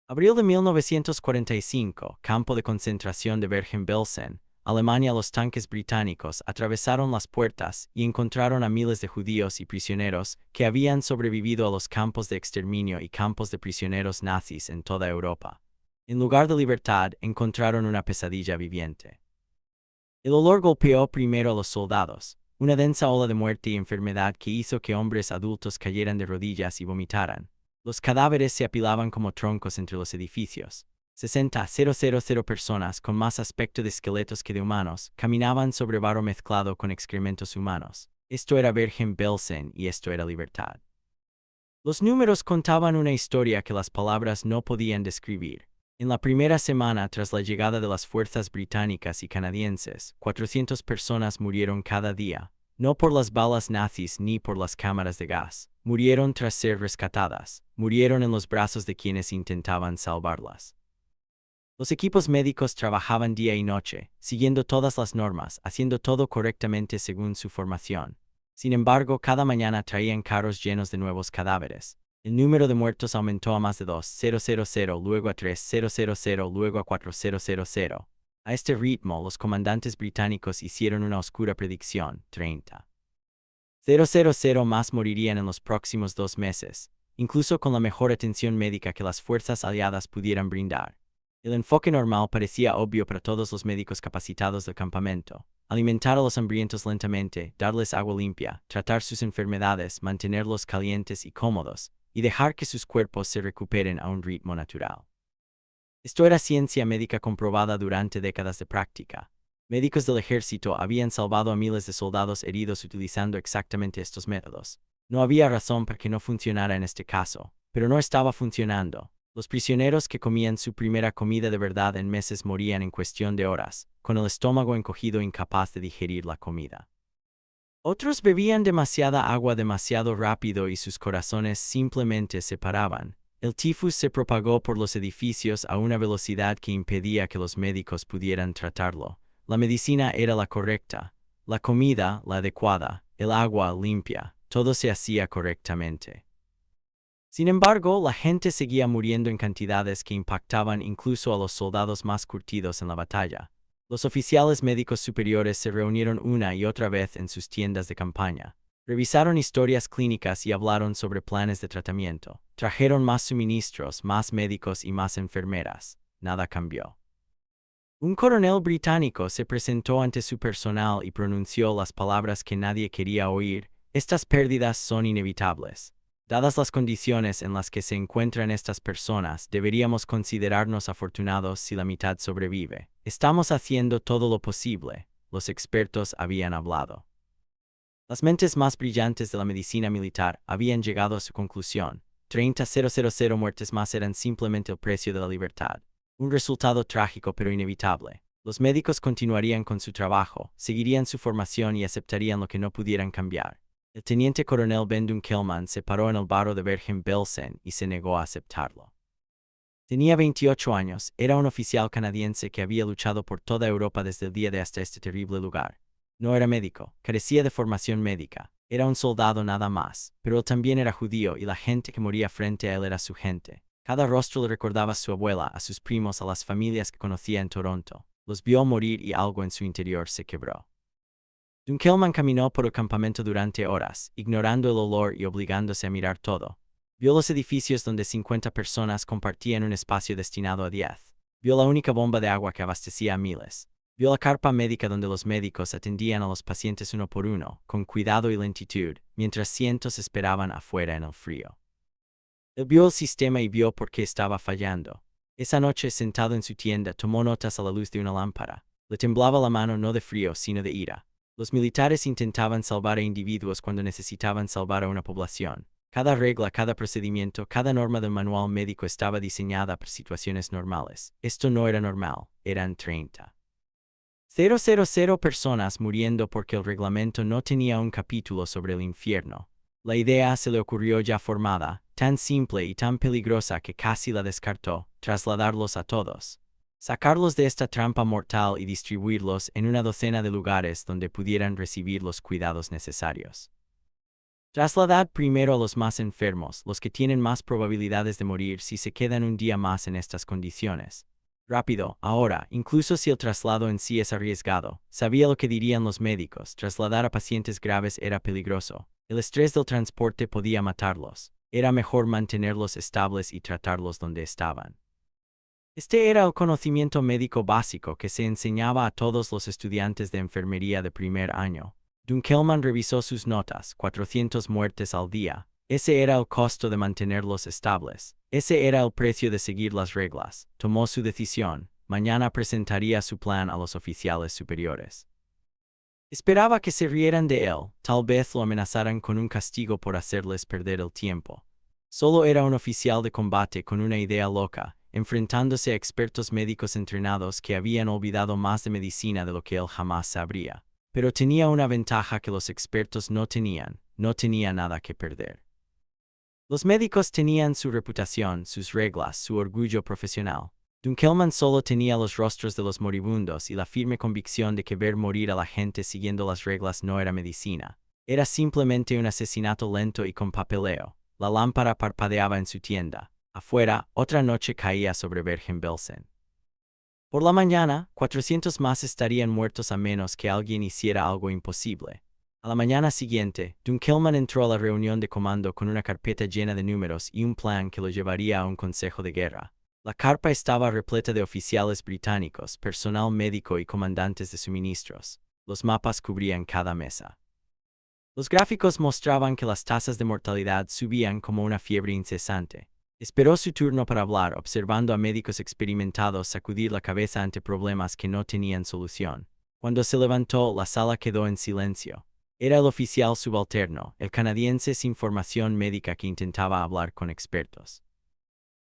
Abril de 1945, campo de concentración de Bergen-Belsen, Alemania. Los tanques británicos atravesaron las puertas y encontraron a miles de judíos y prisioneros que habían sobrevivido a los campos de exterminio y campos de prisioneros nazis en toda Europa. En lugar de libertad, encontraron una pesadilla viviente. El olor golpeó primero a los soldados, una densa ola de muerte y enfermedad que hizo que hombres adultos cayeran de rodillas y vomitaran. Los cadáveres se apilaban como troncos entre los edificios. 60,000 personas con más aspecto de esqueletos que de humanos caminaban sobre barro mezclado con excrementos humanos. Esto era Bergen-Belsen y esto era libertad. Los números contaban una historia que las palabras no podían describir. En la primera semana tras la llegada de las fuerzas británicas y canadienses, 400 personas murieron cada día, no por las balas nazis ni por las cámaras de gas. Murieron tras ser rescatadas, murieron en los brazos de quienes intentaban salvarlas. Los equipos médicos trabajaban día y noche, siguiendo todas las normas, haciendo todo correctamente según su formación. Sin embargo, cada mañana traían carros llenos de nuevos cadáveres. El número de muertos aumentó a más de 2,000, luego a 3,000, luego a 4,000. A este ritmo, los comandantes británicos hicieron una oscura predicción: 30,000 más morirían en los próximos 2 meses, incluso con la mejor atención médica que las fuerzas aliadas pudieran brindar. El enfoque normal parecía obvio para todos los médicos capacitados del campamento: alimentar a los hambrientos lentamente, darles agua limpia, tratar sus enfermedades, mantenerlos calientes y cómodos, y dejar que sus cuerpos se recuperen a un ritmo natural. Esto era ciencia médica comprobada durante décadas de práctica. Médicos del ejército habían salvado a miles de soldados heridos utilizando exactamente estos métodos. No había razón para que no funcionara en este caso, pero no estaba funcionando. Los prisioneros que comían su primera comida de verdad en meses morían en cuestión de horas, con el estómago encogido incapaz de digerir la comida. Otros bebían demasiada agua demasiado rápido y sus corazones simplemente se paraban. El tifus se propagó por los edificios a una velocidad que impedía que los médicos pudieran tratarlo. La medicina era la correcta, la comida la adecuada, el agua limpia, todo se hacía correctamente. Sin embargo, la gente seguía muriendo en cantidades que impactaban incluso a los soldados más curtidos en la batalla. Los oficiales médicos superiores se reunieron una y otra vez en sus tiendas de campaña. Revisaron historias clínicas y hablaron sobre planes de tratamiento. Trajeron más suministros, más médicos y más enfermeras. Nada cambió. Un coronel británico se presentó ante su personal y pronunció las palabras que nadie quería oír: estas pérdidas son inevitables. Dadas las condiciones en las que se encuentran estas personas, deberíamos considerarnos afortunados si la mitad sobrevive. Estamos haciendo todo lo posible, los expertos habían hablado. Las mentes más brillantes de la medicina militar habían llegado a su conclusión: 30,000 muertes más eran simplemente el precio de la libertad. Un resultado trágico pero inevitable. Los médicos continuarían con su trabajo, seguirían su formación y aceptarían lo que no pudieran cambiar. El teniente coronel Ben Dunkelman se paró en el barro de Bergen-Belsen y se negó a aceptarlo. Tenía 28 años, era un oficial canadiense que había luchado por toda Europa desde el día de hasta este terrible lugar. No era médico, carecía de formación médica, era un soldado nada más, pero él también era judío y la gente que moría frente a él era su gente. Cada rostro le recordaba a su abuela, a sus primos, a las familias que conocía en Toronto. Los vio morir y algo en su interior se quebró. Dunkelman caminó por el campamento durante horas, ignorando el olor y obligándose a mirar todo. Vio los edificios donde 50 personas compartían un espacio destinado a 10. Vio la única bomba de agua que abastecía a miles. Vio la carpa médica donde los médicos atendían a los pacientes uno por uno, con cuidado y lentitud, mientras cientos esperaban afuera en el frío. Él vio el sistema y vio por qué estaba fallando. Esa noche, sentado en su tienda, tomó notas a la luz de una lámpara. Le temblaba la mano no de frío, sino de ira. Los militares intentaban salvar a individuos cuando necesitaban salvar a una población. Cada regla, cada procedimiento, cada norma del manual médico estaba diseñada para situaciones normales. Esto no era normal, eran 30,000 personas muriendo porque el reglamento no tenía un capítulo sobre el infierno. La idea se le ocurrió ya formada, tan simple y tan peligrosa que casi la descartó: trasladarlos a todos. Sacarlos de esta trampa mortal y distribuirlos en una docena de lugares donde pudieran recibir los cuidados necesarios. Trasladad primero a los más enfermos, los que tienen más probabilidades de morir si se quedan un día más en estas condiciones. Rápido, ahora, incluso si el traslado en sí es arriesgado, sabía lo que dirían los médicos, trasladar a pacientes graves era peligroso. El estrés del transporte podía matarlos. Era mejor mantenerlos estables y tratarlos donde estaban. Este era el conocimiento médico básico que se enseñaba a todos los estudiantes de enfermería de primer año. Dunkelman revisó sus notas, 400 muertes al día. Ese era el costo de mantenerlos estables. Ese era el precio de seguir las reglas. Tomó su decisión. Mañana presentaría su plan a los oficiales superiores. Esperaba que se rieran de él, tal vez lo amenazaran con un castigo por hacerles perder el tiempo. Solo era un oficial de combate con una idea loca, enfrentándose a expertos médicos entrenados que habían olvidado más de medicina de lo que él jamás sabría. Pero tenía una ventaja que los expertos no tenían, no tenía nada que perder. Los médicos tenían su reputación, sus reglas, su orgullo profesional. Dunkelman solo tenía los rostros de los moribundos y la firme convicción de que ver morir a la gente siguiendo las reglas no era medicina. Era simplemente un asesinato lento y con papeleo. La lámpara parpadeaba en su tienda. Afuera, otra noche caía sobre Bergen-Belsen. Por la mañana, 400 más estarían muertos a menos que alguien hiciera algo imposible. A la mañana siguiente, Dunkelman entró a la reunión de comando con una carpeta llena de números y un plan que lo llevaría a un consejo de guerra. La carpa estaba repleta de oficiales británicos, personal médico y comandantes de suministros. Los mapas cubrían cada mesa. Los gráficos mostraban que las tasas de mortalidad subían como una fiebre incesante. Esperó su turno para hablar, observando a médicos experimentados sacudir la cabeza ante problemas que no tenían solución. Cuando se levantó, la sala quedó en silencio. Era el oficial subalterno, el canadiense sin formación médica que intentaba hablar con expertos.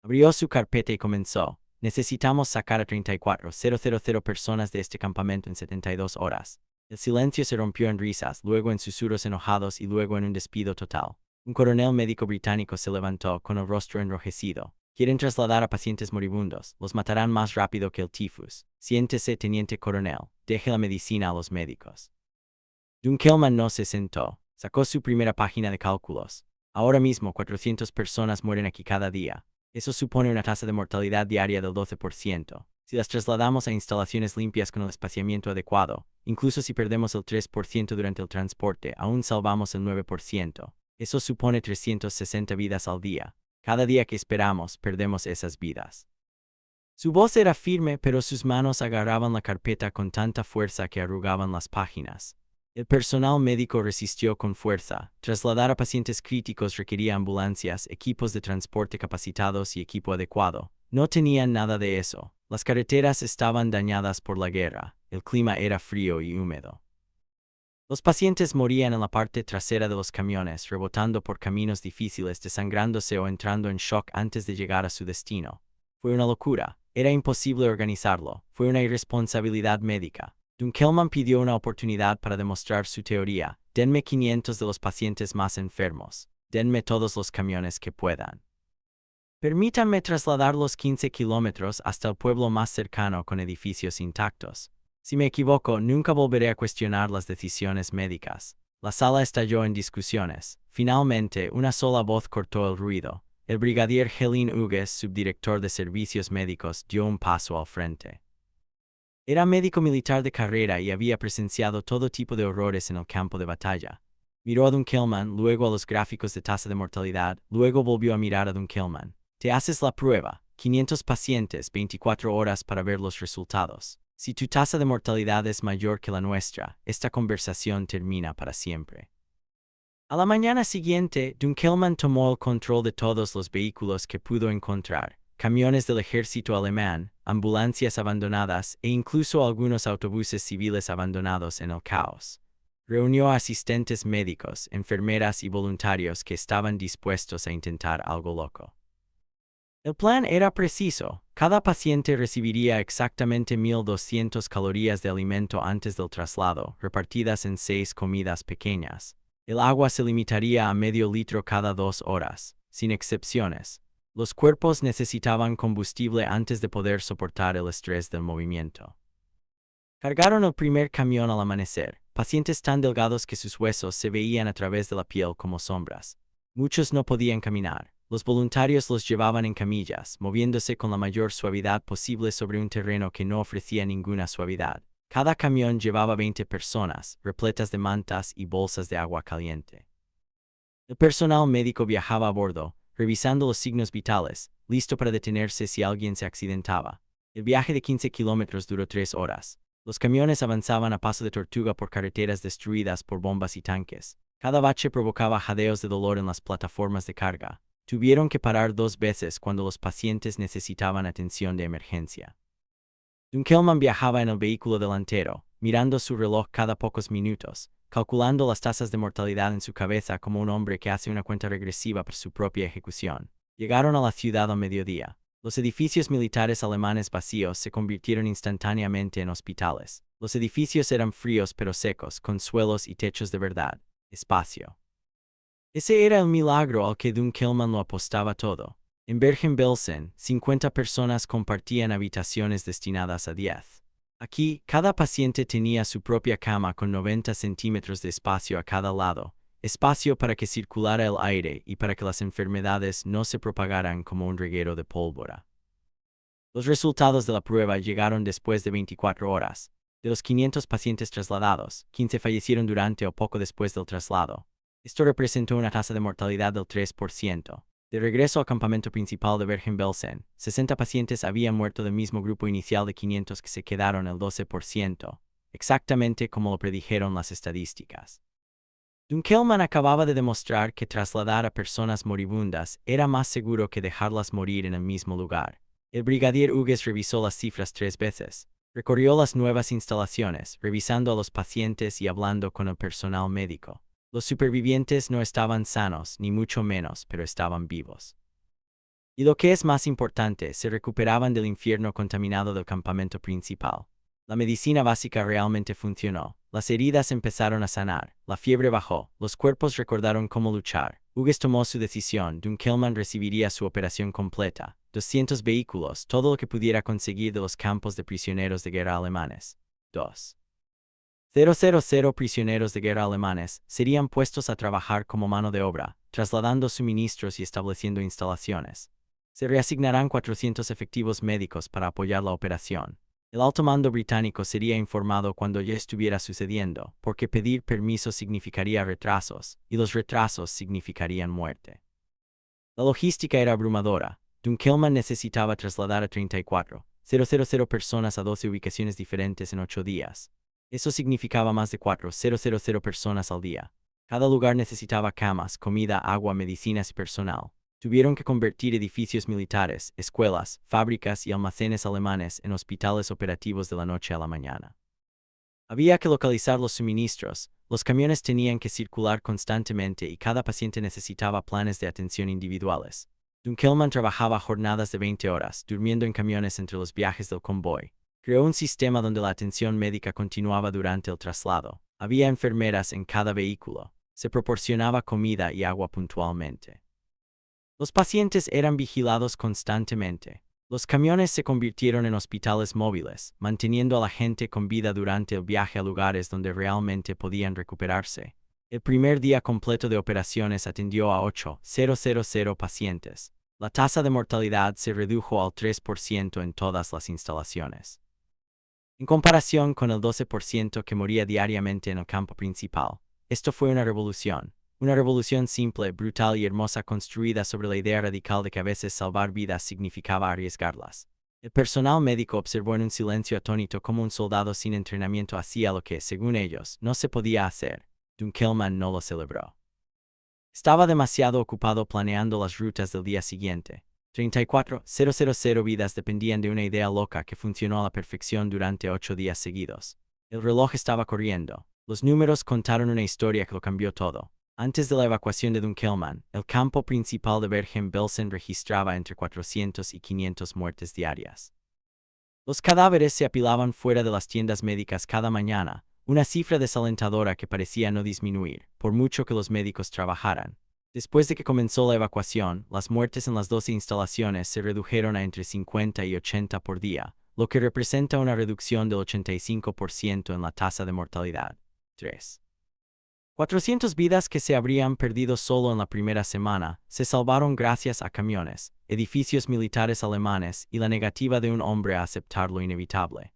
Abrió su carpeta y comenzó. Necesitamos sacar a 34,000 personas de este campamento en 72 horas. El silencio se rompió en risas, luego en susurros enojados y luego en un despido total. Un coronel médico británico se levantó con el rostro enrojecido. Quieren trasladar a pacientes moribundos. Los matarán más rápido que el tifus. Siéntese, teniente coronel. Deje la medicina a los médicos. Dunkelman no se sentó. Sacó su primera página de cálculos. Ahora mismo 400 personas mueren aquí cada día. Eso supone una tasa de mortalidad diaria del 12%. Si las trasladamos a instalaciones limpias con el espaciamiento adecuado, incluso si perdemos el 3% durante el transporte, aún salvamos el 9%. Eso supone 360 vidas al día. Cada día que esperamos, perdemos esas vidas. Su voz era firme, pero sus manos agarraban la carpeta con tanta fuerza que arrugaban las páginas. El personal médico resistió con fuerza. Trasladar a pacientes críticos requería ambulancias, equipos de transporte capacitados y equipo adecuado. No tenían nada de eso. Las carreteras estaban dañadas por la guerra. El clima era frío y húmedo. Los pacientes morían en la parte trasera de los camiones, rebotando por caminos difíciles, desangrándose o entrando en shock antes de llegar a su destino. Fue una locura. Era imposible organizarlo. Fue una irresponsabilidad médica. Dunkelman pidió una oportunidad para demostrar su teoría. Denme 500 de los pacientes más enfermos. Denme todos los camiones que puedan. Permítanme trasladar los 15 kilómetros hasta el pueblo más cercano con edificios intactos. Si me equivoco, nunca volveré a cuestionar las decisiones médicas. La sala estalló en discusiones. Finalmente, una sola voz cortó el ruido. El brigadier Helene Hugues, subdirector de servicios médicos, dio un paso al frente. Era médico militar de carrera y había presenciado todo tipo de horrores en el campo de batalla. Miró a Dunkelman, luego a los gráficos de tasa de mortalidad, luego volvió a mirar a Dunkelman. Te haces la prueba. 500 pacientes, 24 horas para ver los resultados. Si tu tasa de mortalidad es mayor que la nuestra, esta conversación termina para siempre. A la mañana siguiente, Dunkelman tomó el control de todos los vehículos que pudo encontrar, camiones del ejército alemán, ambulancias abandonadas e incluso algunos autobuses civiles abandonados en el caos. Reunió a asistentes médicos, enfermeras y voluntarios que estaban dispuestos a intentar algo loco. El plan era preciso. Cada paciente recibiría exactamente 1200 calorías de alimento antes del traslado, repartidas en 6 comidas pequeñas. El agua se limitaría a medio litro cada 2 horas, sin excepciones. Los cuerpos necesitaban combustible antes de poder soportar el estrés del movimiento. Cargaron el primer camión al amanecer. pacientes tan delgados que sus huesos se veían a través de la piel como sombras. Muchos no podían caminar. Los voluntarios los llevaban en camillas, moviéndose con la mayor suavidad posible sobre un terreno que no ofrecía ninguna suavidad. Cada camión llevaba 20 personas, repletas de mantas y bolsas de agua caliente. El personal médico viajaba a bordo, revisando los signos vitales, listo para detenerse si alguien se accidentaba. El viaje de 15 kilómetros duró 3 horas. Los camiones avanzaban a paso de tortuga por carreteras destruidas por bombas y tanques. Cada bache provocaba jadeos de dolor en las plataformas de carga. Tuvieron que parar 2 veces cuando los pacientes necesitaban atención de emergencia. Dunkelman viajaba en el vehículo delantero, mirando su reloj cada pocos minutos, calculando las tasas de mortalidad en su cabeza como un hombre que hace una cuenta regresiva para su propia ejecución. Llegaron a la ciudad a mediodía. Los edificios militares alemanes vacíos se convirtieron instantáneamente en hospitales. Los edificios eran fríos pero secos, con suelos y techos de verdad. Espacio. Ese era el milagro al que Dunkelman lo apostaba todo. En Bergen-Belsen, 50 personas compartían habitaciones destinadas a 10. Aquí, cada paciente tenía su propia cama con 90 centímetros de espacio a cada lado, espacio para que circulara el aire y para que las enfermedades no se propagaran como un reguero de pólvora. Los resultados de la prueba llegaron después de 24 horas. De los 500 pacientes trasladados, 15 fallecieron durante o poco después del traslado. Esto representó una tasa de mortalidad del 3%. De regreso al campamento principal de Bergen-Belsen, 60 pacientes habían muerto del mismo grupo inicial de 500 que se quedaron el 12%, exactamente como lo predijeron las estadísticas. Dunkelman acababa de demostrar que trasladar a personas moribundas era más seguro que dejarlas morir en el mismo lugar. El brigadier Hughes revisó las cifras 3 veces. Recorrió las nuevas instalaciones, revisando a los pacientes y hablando con el personal médico. Los supervivientes no estaban sanos, ni mucho menos, pero estaban vivos. Y lo que es más importante, se recuperaban del infierno contaminado del campamento principal. La medicina básica realmente funcionó. Las heridas empezaron a sanar, la fiebre bajó, los cuerpos recordaron cómo luchar. Hughes tomó su decisión, Dunkelman recibiría su operación completa. 200 vehículos, todo lo que pudiera conseguir de los campos de prisioneros de guerra alemanes. 2,000 prisioneros de guerra alemanes serían puestos a trabajar como mano de obra, trasladando suministros y estableciendo instalaciones. Se reasignarán 400 efectivos médicos para apoyar la operación. El alto mando británico sería informado cuando ya estuviera sucediendo, porque pedir permiso significaría retrasos, y los retrasos significarían muerte. La logística era abrumadora. Dunkelman necesitaba trasladar a 34,000 personas a 12 ubicaciones diferentes en 8 días. Eso significaba más de 4,000 personas al día. Cada lugar necesitaba camas, comida, agua, medicinas y personal. Tuvieron que convertir edificios militares, escuelas, fábricas y almacenes alemanes en hospitales operativos de la noche a la mañana. Había que localizar los suministros, los camiones tenían que circular constantemente y cada paciente necesitaba planes de atención individuales. Dunkelman trabajaba jornadas de 20 horas, durmiendo en camiones entre los viajes del convoy. Creó un sistema donde la atención médica continuaba durante el traslado. Había enfermeras en cada vehículo. Se proporcionaba comida y agua puntualmente. Los pacientes eran vigilados constantemente. Los camiones se convirtieron en hospitales móviles, manteniendo a la gente con vida durante el viaje a lugares donde realmente podían recuperarse. El primer día completo de operaciones atendió a 8,000 pacientes. La tasa de mortalidad se redujo al 3% en todas las instalaciones. En comparación con el 12% que moría diariamente en el campo principal, esto fue una revolución. Una revolución simple, brutal y hermosa construida sobre la idea radical de que a veces salvar vidas significaba arriesgarlas. El personal médico observó en un silencio atónito cómo un soldado sin entrenamiento hacía lo que, según ellos, no se podía hacer. Dunkelman no lo celebró. Estaba demasiado ocupado planeando las rutas del día siguiente. 34,000 vidas dependían de una idea loca que funcionó a la perfección durante 8 días seguidos. El reloj estaba corriendo. Los números contaron una historia que lo cambió todo. Antes de la evacuación de Dunkelman, el campo principal de Bergen-Belsen registraba entre 400 y 500 muertes diarias. Los cadáveres se apilaban fuera de las tiendas médicas cada mañana, una cifra desalentadora que parecía no disminuir, por mucho que los médicos trabajaran. Después de que comenzó la evacuación, las muertes en las 12 instalaciones se redujeron a entre 50 y 80 por día, lo que representa una reducción del 85% en la tasa de mortalidad. 3. 400 vidas que se habrían perdido solo en la primera semana se salvaron gracias a camiones, edificios militares alemanes y la negativa de un hombre a aceptar lo inevitable.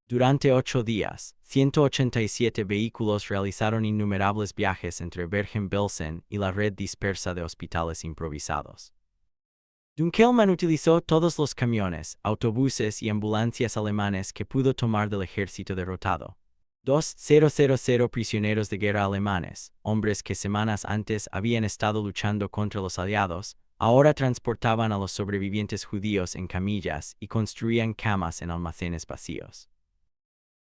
Durante 8 días, 187 vehículos realizaron innumerables viajes entre Bergen-Belsen y la red dispersa de hospitales improvisados. Dunkelman utilizó todos los camiones, autobuses y ambulancias alemanes que pudo tomar del ejército derrotado. 2.000 prisioneros de guerra alemanes, hombres que semanas antes habían estado luchando contra los aliados, ahora transportaban a los sobrevivientes judíos en camillas y construían camas en almacenes vacíos.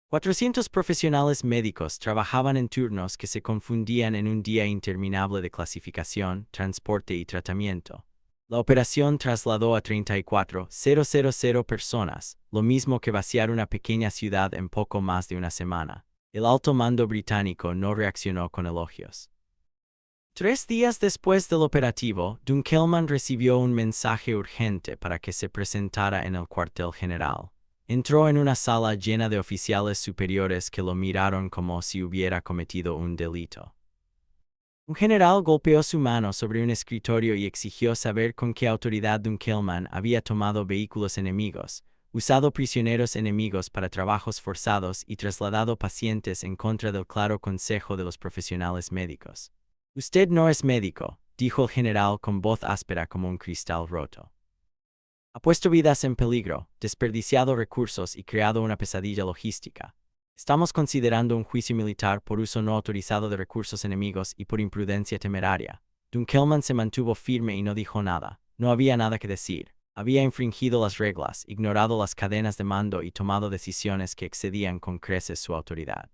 400 profesionales médicos trabajaban en turnos que se confundían en un día interminable de clasificación, transporte y tratamiento. La operación trasladó a 34.000 personas, lo mismo que vaciar una pequeña ciudad en poco más de una semana. El alto mando británico no reaccionó con elogios. 3 días después del operativo, Dunkelman recibió un mensaje urgente para que se presentara en el cuartel general. Entró en una sala llena de oficiales superiores que lo miraron como si hubiera cometido un delito. Un general golpeó su mano sobre un escritorio y exigió saber con qué autoridad Dunkelman había tomado vehículos enemigos, usado prisioneros enemigos para trabajos forzados y trasladado pacientes en contra del claro consejo de los profesionales médicos. «Usted no es médico», dijo el general con voz áspera como un cristal roto. «Ha puesto vidas en peligro, desperdiciado recursos y creado una pesadilla logística. Estamos considerando un juicio militar por uso no autorizado de recursos enemigos y por imprudencia temeraria». Dunkelman se mantuvo firme y no dijo nada. No había nada que decir. Había infringido las reglas, ignorado las cadenas de mando y tomado decisiones que excedían con creces su autoridad.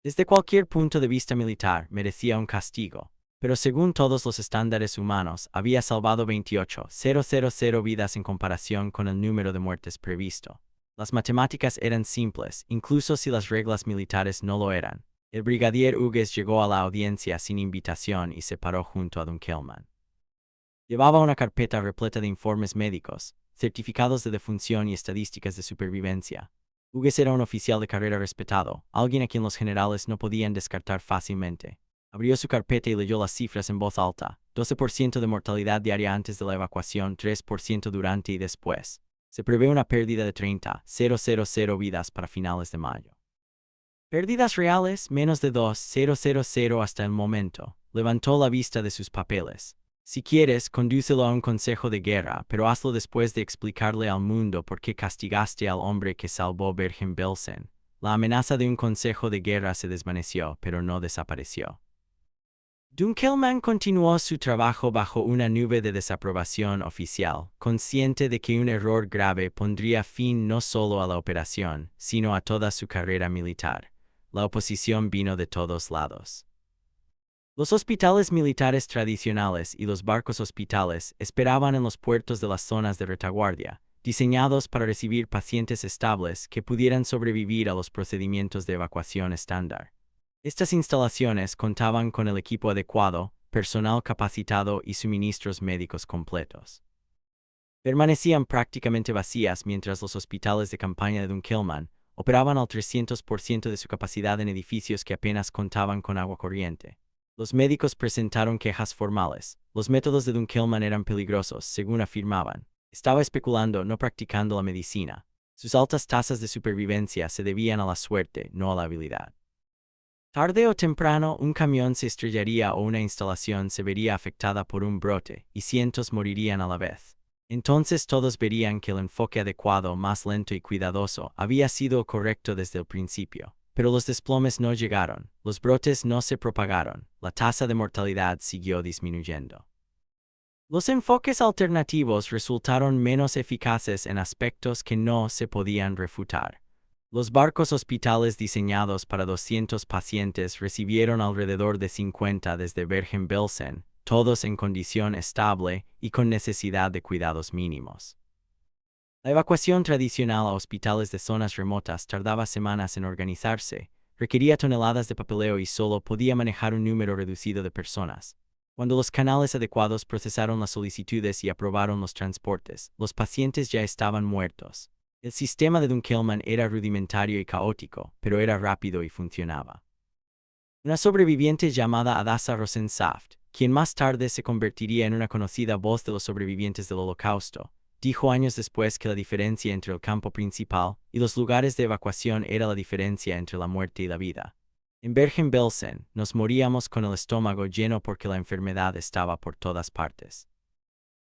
Desde cualquier punto de vista militar, merecía un castigo. Pero según todos los estándares humanos, había salvado 28.000 vidas en comparación con el número de muertes previsto. Las matemáticas eran simples, incluso si las reglas militares no lo eran. El brigadier Hughes llegó a la audiencia sin invitación y se paró junto a Dunkelman. Llevaba una carpeta repleta de informes médicos, certificados de defunción y estadísticas de supervivencia. Hughes era un oficial de carrera respetado, alguien a quien los generales no podían descartar fácilmente. Abrió su carpeta y leyó las cifras en voz alta: 12% de mortalidad diaria antes de la evacuación, 3% durante y después. Se prevé una pérdida de 30.000 vidas para finales de mayo. Pérdidas reales, menos de 2.000 hasta el momento. Levantó la vista de sus papeles. Si quieres, condúcelo a un consejo de guerra, pero hazlo después de explicarle al mundo por qué castigaste al hombre que salvó Bergen-Belsen. La amenaza de un consejo de guerra se desvaneció, pero no desapareció. Dunkelman continuó su trabajo bajo una nube de desaprobación oficial, consciente de que un error grave pondría fin no solo a la operación, sino a toda su carrera militar. La oposición vino de todos lados. Los hospitales militares tradicionales y los barcos hospitales esperaban en los puertos de las zonas de retaguardia, diseñados para recibir pacientes estables que pudieran sobrevivir a los procedimientos de evacuación estándar. Estas instalaciones contaban con el equipo adecuado, personal capacitado y suministros médicos completos. Permanecían prácticamente vacías mientras los hospitales de campaña de Dunkelman operaban al 300% de su capacidad en edificios que apenas contaban con agua corriente. Los médicos presentaron quejas formales. Los métodos de Dunkelman eran peligrosos, según afirmaban. Estaba especulando, no practicando la medicina. Sus altas tasas de supervivencia se debían a la suerte, no a la habilidad. Tarde o temprano, un camión se estrellaría o una instalación se vería afectada por un brote, y cientos morirían a la vez. Entonces todos verían que el enfoque adecuado, más lento y cuidadoso, había sido correcto desde el principio. Pero los desplomes no llegaron, los brotes no se propagaron, la tasa de mortalidad siguió disminuyendo. Los enfoques alternativos resultaron menos eficaces en aspectos que no se podían refutar. Los barcos hospitales diseñados para 200 pacientes recibieron alrededor de 50 desde Bergen-Belsen, todos en condición estable y con necesidad de cuidados mínimos. La evacuación tradicional a hospitales de zonas remotas tardaba semanas en organizarse, requería toneladas de papeleo y solo podía manejar un número reducido de personas. Cuando los canales adecuados procesaron las solicitudes y aprobaron los transportes, los pacientes ya estaban muertos. El sistema de Dunkelman era rudimentario y caótico, pero era rápido y funcionaba. Una sobreviviente llamada Adassa Rosensaft, quien más tarde se convertiría en una conocida voz de los sobrevivientes del Holocausto, dijo años después que la diferencia entre el campo principal y los lugares de evacuación era la diferencia entre la muerte y la vida. En Bergen-Belsen, nos moríamos con el estómago lleno porque la enfermedad estaba por todas partes.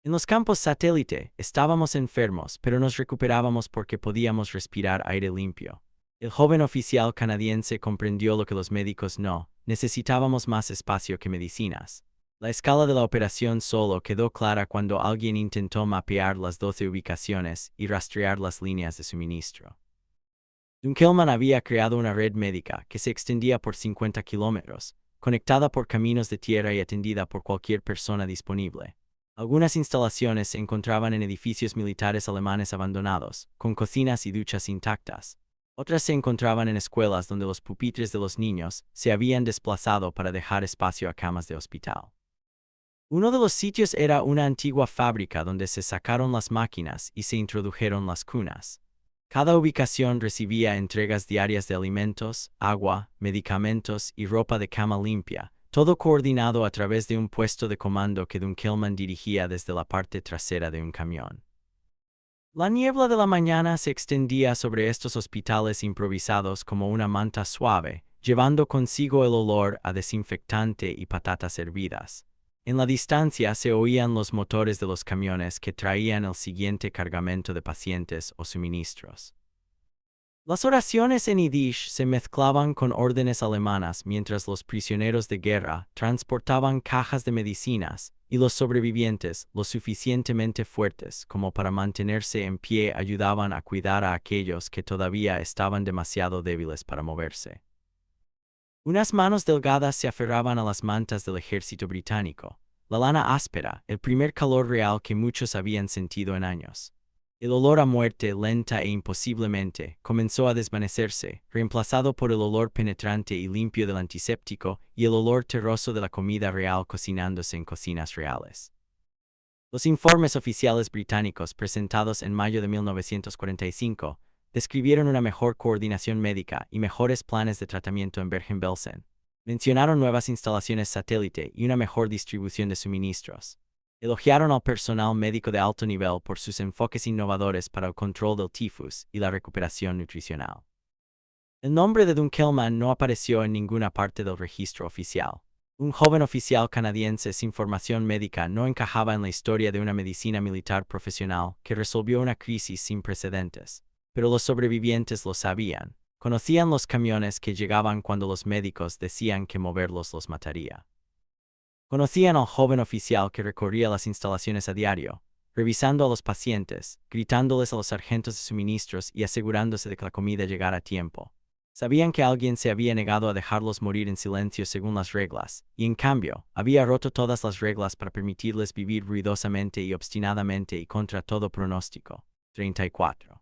En los campos satélite, estábamos enfermos, pero nos recuperábamos porque podíamos respirar aire limpio. El joven oficial canadiense comprendió lo que los médicos no: necesitábamos más espacio que medicinas. La escala de la operación solo quedó clara cuando alguien intentó mapear las 12 ubicaciones y rastrear las líneas de suministro. Dunkelman había creado una red médica que se extendía por 50 kilómetros, conectada por caminos de tierra y atendida por cualquier persona disponible. Algunas instalaciones se encontraban en edificios militares alemanes abandonados, con cocinas y duchas intactas. Otras se encontraban en escuelas donde los pupitres de los niños se habían desplazado para dejar espacio a camas de hospital. Uno de los sitios era una antigua fábrica donde se sacaron las máquinas y se introdujeron las cunas. Cada ubicación recibía entregas diarias de alimentos, agua, medicamentos y ropa de cama limpia, todo coordinado a través de un puesto de comando que Dunkelman dirigía desde la parte trasera de un camión. La niebla de la mañana se extendía sobre estos hospitales improvisados como una manta suave, llevando consigo el olor a desinfectante y patatas hervidas. En la distancia se oían los motores de los camiones que traían el siguiente cargamento de pacientes o suministros. Las oraciones en Yiddish se mezclaban con órdenes alemanas mientras los prisioneros de guerra transportaban cajas de medicinas, y los sobrevivientes, lo suficientemente fuertes como para mantenerse en pie, ayudaban a cuidar a aquellos que todavía estaban demasiado débiles para moverse. Unas manos delgadas se aferraban a las mantas del ejército británico, la lana áspera, el primer calor real que muchos habían sentido en años. El olor a muerte lenta e imposiblemente comenzó a desvanecerse, reemplazado por el olor penetrante y limpio del antiséptico y el olor terroso de la comida real cocinándose en cocinas reales. Los informes oficiales británicos presentados en mayo de 1945 describieron una mejor coordinación médica y mejores planes de tratamiento en Bergen-Belsen. Mencionaron nuevas instalaciones satélite y una mejor distribución de suministros. Elogiaron al personal médico de alto nivel por sus enfoques innovadores para el control del tifus y la recuperación nutricional. El nombre de Dunkelman no apareció en ninguna parte del registro oficial. Un joven oficial canadiense sin formación médica no encajaba en la historia de una medicina militar profesional que resolvió una crisis sin precedentes. Pero los sobrevivientes lo sabían. Conocían los camiones que llegaban cuando los médicos decían que moverlos los mataría. Conocían al joven oficial que recorría las instalaciones a diario, revisando a los pacientes, gritándoles a los sargentos de suministros y asegurándose de que la comida llegara a tiempo. Sabían que alguien se había negado a dejarlos morir en silencio según las reglas, y en cambio, había roto todas las reglas para permitirles vivir ruidosamente y obstinadamente y contra todo pronóstico. 34.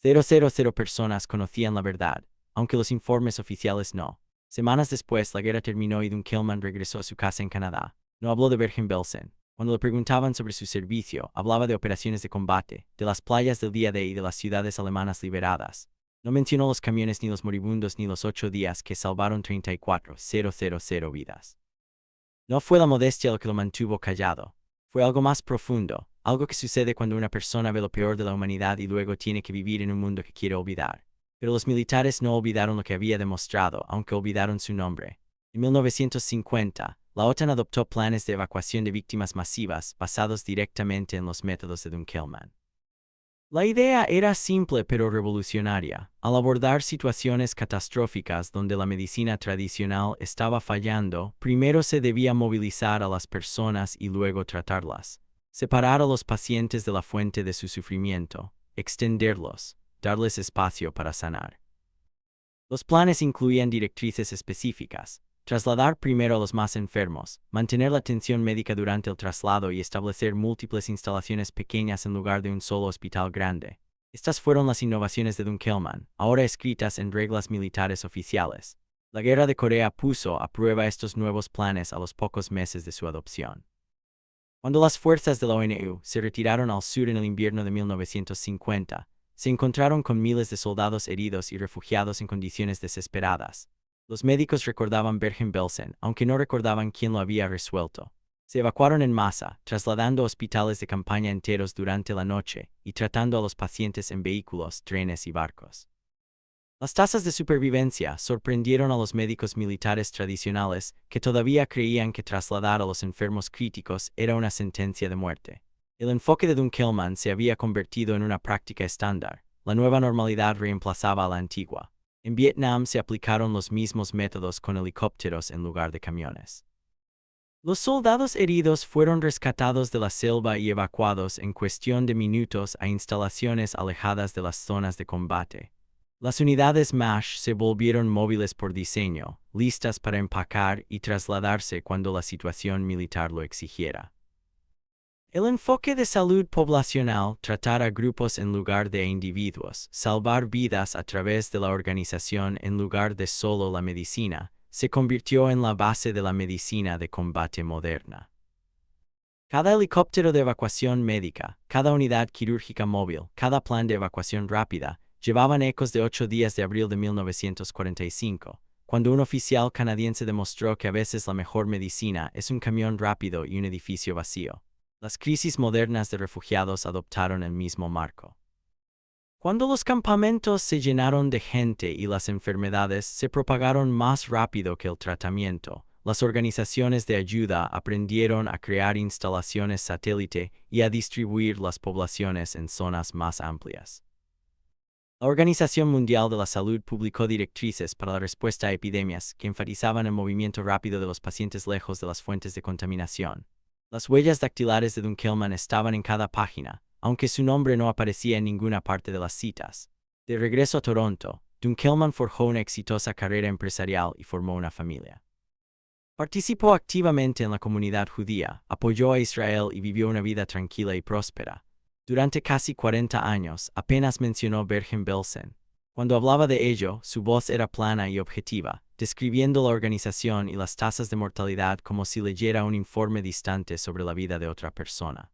000 personas conocían la verdad, aunque los informes oficiales no. Semanas después, la guerra terminó y Dunkelman regresó a su casa en Canadá. No habló de Bergen-Belsen. Cuando le preguntaban sobre su servicio, hablaba de operaciones de combate, de las playas del día D y de las ciudades alemanas liberadas. No mencionó los camiones ni los moribundos ni los 8 días que salvaron 34,000 vidas. No fue la modestia lo que lo mantuvo callado. Fue algo más profundo, algo que sucede cuando una persona ve lo peor de la humanidad y luego tiene que vivir en un mundo que quiere olvidar. Pero los militares no olvidaron lo que había demostrado, aunque olvidaron su nombre. En 1950, la OTAN adoptó planes de evacuación de víctimas masivas basados directamente en los métodos de Dunkelman. La idea era simple pero revolucionaria. Al abordar situaciones catastróficas donde la medicina tradicional estaba fallando, primero se debía movilizar a las personas y luego tratarlas. Separar a los pacientes de la fuente de su sufrimiento, extenderlos, darles espacio para sanar. Los planes incluían directrices específicas: trasladar primero a los más enfermos, mantener la atención médica durante el traslado y establecer múltiples instalaciones pequeñas en lugar de un solo hospital grande. Estas fueron las innovaciones de Dunkelman, ahora escritas en reglas militares oficiales. La guerra de Corea puso a prueba estos nuevos planes a los pocos meses de su adopción. Cuando las fuerzas de la ONU se retiraron al sur en el invierno de 1950, se encontraron con miles de soldados heridos y refugiados en condiciones desesperadas. Los médicos recordaban Bergen-Belsen, aunque no recordaban quién lo había resuelto. Se evacuaron en masa, trasladando hospitales de campaña enteros durante la noche y tratando a los pacientes en vehículos, trenes y barcos. Las tasas de supervivencia sorprendieron a los médicos militares tradicionales que todavía creían que trasladar a los enfermos críticos era una sentencia de muerte. El enfoque de Dunkelman se había convertido en una práctica estándar. La nueva normalidad reemplazaba a la antigua. En Vietnam se aplicaron los mismos métodos con helicópteros en lugar de camiones. Los soldados heridos fueron rescatados de la selva y evacuados en cuestión de minutos a instalaciones alejadas de las zonas de combate. Las unidades MASH se volvieron móviles por diseño, listas para empacar y trasladarse cuando la situación militar lo exigiera. El enfoque de salud poblacional, tratar a grupos en lugar de a individuos, salvar vidas a través de la organización en lugar de solo la medicina, se convirtió en la base de la medicina de combate moderna. Cada helicóptero de evacuación médica, cada unidad quirúrgica móvil, cada plan de evacuación rápida, llevaban ecos de 8 días de abril de 1945, cuando un oficial canadiense demostró que a veces la mejor medicina es un camión rápido y un edificio vacío. Las crisis modernas de refugiados adoptaron el mismo marco. Cuando los campamentos se llenaron de gente y las enfermedades se propagaron más rápido que el tratamiento, las organizaciones de ayuda aprendieron a crear instalaciones satélite y a distribuir las poblaciones en zonas más amplias. La Organización Mundial de la Salud publicó directrices para la respuesta a epidemias que enfatizaban el movimiento rápido de los pacientes lejos de las fuentes de contaminación. Las huellas dactilares de Dunkelman estaban en cada página, aunque su nombre no aparecía en ninguna parte de las citas. De regreso a Toronto, Dunkelman forjó una exitosa carrera empresarial y formó una familia. Participó activamente en la comunidad judía, apoyó a Israel y vivió una vida tranquila y próspera. Durante casi 40 años, apenas mencionó Bergen-Belsen. Cuando hablaba de ello, su voz era plana y objetiva, describiendo la organización y las tasas de mortalidad como si leyera un informe distante sobre la vida de otra persona.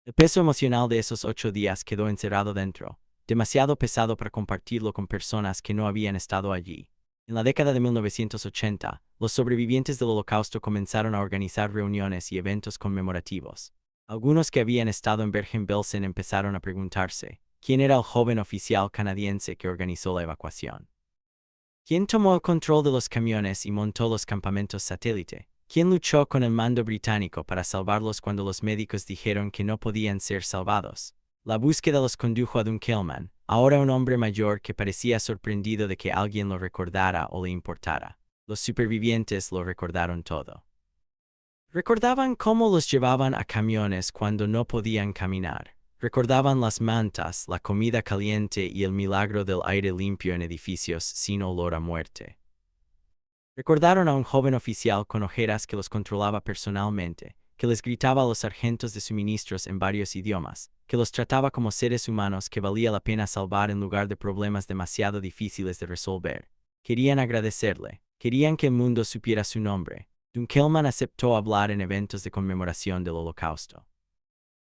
El peso emocional de esos 8 días quedó encerrado dentro, demasiado pesado para compartirlo con personas que no habían estado allí. En la década de 1980, los sobrevivientes del Holocausto comenzaron a organizar reuniones y eventos conmemorativos. Algunos que habían estado en Bergen-Belsen empezaron a preguntarse, ¿quién era el joven oficial canadiense que organizó la evacuación? ¿Quién tomó el control de los camiones y montó los campamentos satélite? ¿Quién luchó con el mando británico para salvarlos cuando los médicos dijeron que no podían ser salvados? La búsqueda los condujo a Dunkelman, ahora un hombre mayor que parecía sorprendido de que alguien lo recordara o le importara. Los supervivientes lo recordaron todo. Recordaban cómo los llevaban a camiones cuando no podían caminar. Recordaban las mantas, la comida caliente y el milagro del aire limpio en edificios sin olor a muerte. Recordaron a un joven oficial con ojeras que los controlaba personalmente, que les gritaba a los sargentos de suministros en varios idiomas, que los trataba como seres humanos que valía la pena salvar en lugar de problemas demasiado difíciles de resolver. Querían agradecerle, querían que el mundo supiera su nombre. Dunkelman aceptó hablar en eventos de conmemoración del Holocausto.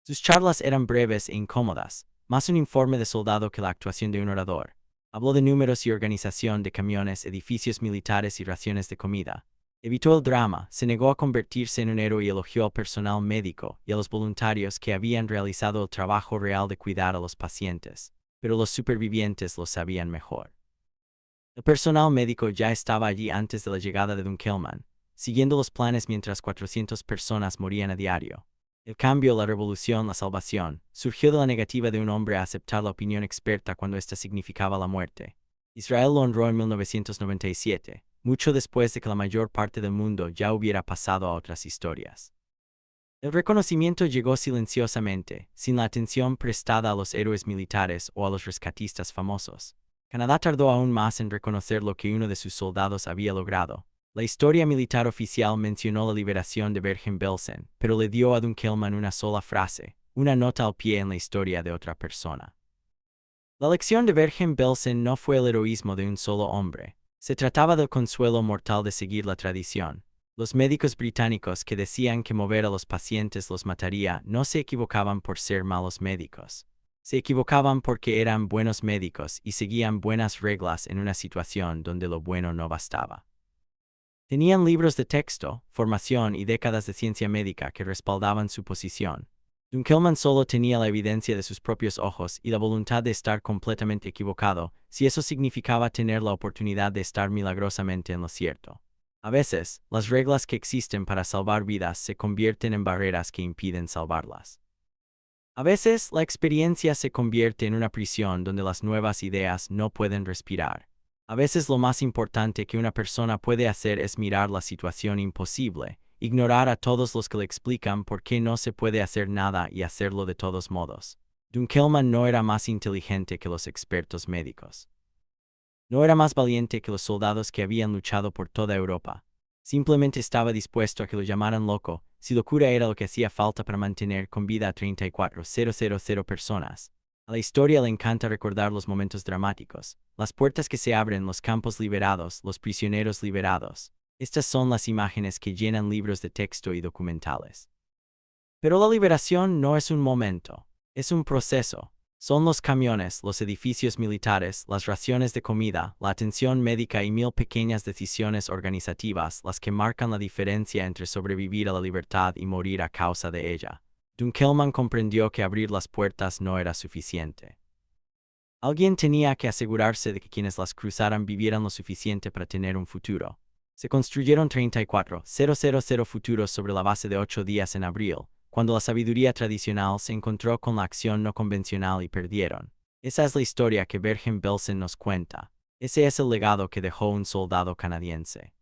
Sus charlas eran breves e incómodas, más un informe de soldado que la actuación de un orador. Habló de números y organización de camiones, edificios militares y raciones de comida. Evitó el drama, se negó a convertirse en un héroe y elogió al personal médico y a los voluntarios que habían realizado el trabajo real de cuidar a los pacientes, pero los supervivientes lo sabían mejor. El personal médico ya estaba allí antes de la llegada de Dunkelman, siguiendo los planes mientras 400 personas morían a diario. El cambio, la revolución, la salvación, surgió de la negativa de un hombre a aceptar la opinión experta cuando ésta significaba la muerte. Israel lo honró en 1997, mucho después de que la mayor parte del mundo ya hubiera pasado a otras historias. El reconocimiento llegó silenciosamente, sin la atención prestada a los héroes militares o a los rescatistas famosos. Canadá tardó aún más en reconocer lo que uno de sus soldados había logrado. La historia militar oficial mencionó la liberación de Bergen-Belsen, pero le dio a Dunkelman una sola frase, una nota al pie en la historia de otra persona. La lección de Bergen-Belsen no fue el heroísmo de un solo hombre. Se trataba del consuelo mortal de seguir la tradición. Los médicos británicos que decían que mover a los pacientes los mataría no se equivocaban por ser malos médicos. Se equivocaban porque eran buenos médicos y seguían buenas reglas en una situación donde lo bueno no bastaba. Tenían libros de texto, formación y décadas de ciencia médica que respaldaban su posición. Dunkelman solo tenía la evidencia de sus propios ojos y la voluntad de estar completamente equivocado, si eso significaba tener la oportunidad de estar milagrosamente en lo cierto. A veces, las reglas que existen para salvar vidas se convierten en barreras que impiden salvarlas. A veces, la experiencia se convierte en una prisión donde las nuevas ideas no pueden respirar. A veces lo más importante que una persona puede hacer es mirar la situación imposible, ignorar a todos los que le explican por qué no se puede hacer nada y hacerlo de todos modos. Dunkelman no era más inteligente que los expertos médicos. No era más valiente que los soldados que habían luchado por toda Europa. Simplemente estaba dispuesto a que lo llamaran loco, si locura era lo que hacía falta para mantener con vida a 34,000 personas. A la historia le encanta recordar los momentos dramáticos, las puertas que se abren, los campos liberados, los prisioneros liberados. Estas son las imágenes que llenan libros de texto y documentales. Pero la liberación no es un momento, es un proceso. Son los camiones, los edificios militares, las raciones de comida, la atención médica y 1000 pequeñas decisiones organizativas las que marcan la diferencia entre sobrevivir a la libertad y morir a causa de ella. Dunkelman comprendió que abrir las puertas no era suficiente. Alguien tenía que asegurarse de que quienes las cruzaran vivieran lo suficiente para tener un futuro. Se construyeron 34,000 futuros sobre la base de 8 días en abril, cuando la sabiduría tradicional se encontró con la acción no convencional y perdieron. Esa es la historia que Bergen-Belsen nos cuenta. Ese es el legado que dejó un soldado canadiense.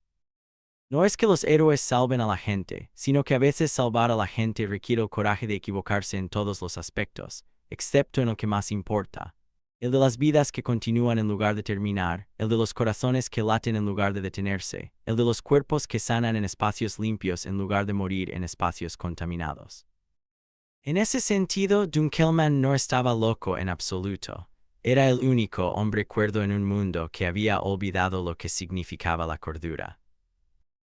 No es que los héroes salven a la gente, sino que a veces salvar a la gente requiere el coraje de equivocarse en todos los aspectos, excepto en el que más importa. El de las vidas que continúan en lugar de terminar, el de los corazones que laten en lugar de detenerse, el de los cuerpos que sanan en espacios limpios en lugar de morir en espacios contaminados. En ese sentido, Dunkelman no estaba loco en absoluto. Era el único hombre cuerdo en un mundo que había olvidado lo que significaba la cordura.